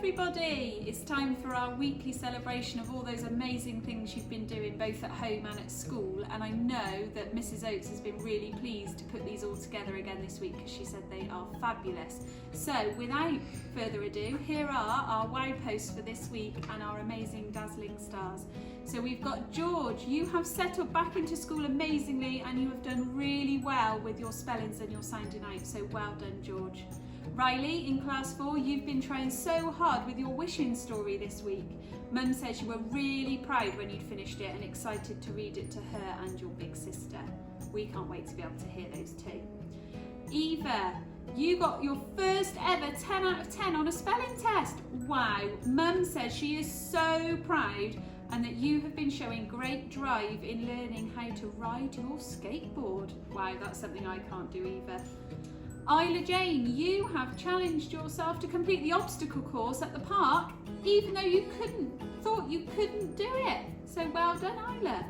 everybody! It's time for our weekly celebration of all those amazing things you've been doing both at home and at school, and I know that Mrs. Oates has been really pleased to put these all together again this week because she said they are fabulous. So without further ado, here are our wow posts for this week and our amazing dazzling stars. So we've got George, you have settled back into school amazingly and you have done really well with your spellings and your sounding out, so well done George. Riley, in class 4, you've been trying so hard with your wishing story this week. Mum says you were really proud when you'd finished it and excited to read it to her and your big sister. We can't wait to be able to hear those too. Eva, you got your first ever 10 out of 10 on a spelling test. Wow, Mum says she is so proud and that you have been showing great drive in learning how to ride your skateboard. Wow, that's something I can't do either. Isla Jane, you have challenged yourself to complete the obstacle course at the park, even though you thought you couldn't do it. So well done, Isla.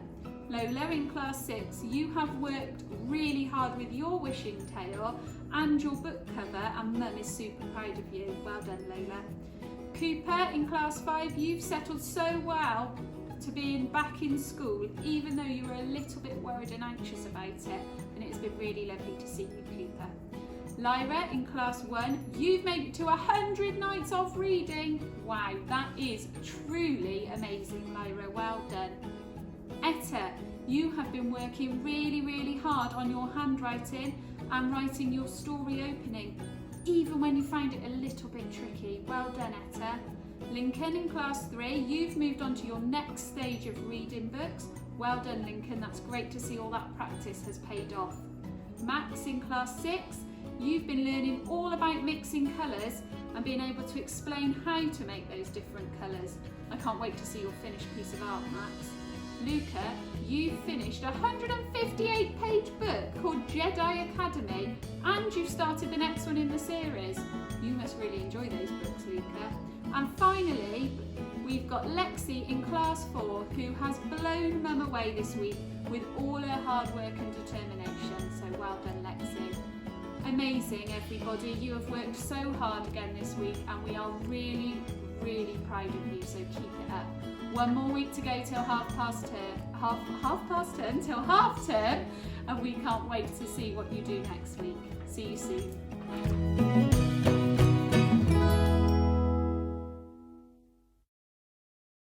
Lola, in class 6, you have worked really hard with your wishing tale and your book cover, and Mum is super proud of you. Well done, Lola. Cooper, in class 5, you've settled so well to being back in school, even though you were a little bit worried and anxious about it, and it's been really lovely to see you, Cooper. Lyra, in class 1, you've made it to 100 nights of reading. Wow, that is truly amazing, Lyra, well done. Etta, you have been working really hard on your handwriting and writing your story opening, even when you found it a little bit tricky. Well done, Etta. Lincoln, in class 3, you've moved on to your next stage of reading books. Well done, Lincoln, that's great to see all that practice has paid off. Max, in class 6, you've been learning all about mixing colours and being able to explain how to make those different colours. I can't wait to see your finished piece of art, Max. Luca, you've finished a 158-page book called Jedi Academy and you've started the next one in the series. You must really enjoy those books, Luca. And finally, we've got Lexi in class 4 who has blown Mum away this week with all her hard work and determination. So well done, Lexi. Amazing, everybody. You have worked so hard again this week and we are really proud of you, so keep it up. One more week to go till half past term till half term, and we can't wait to see what you do next week. See you soon.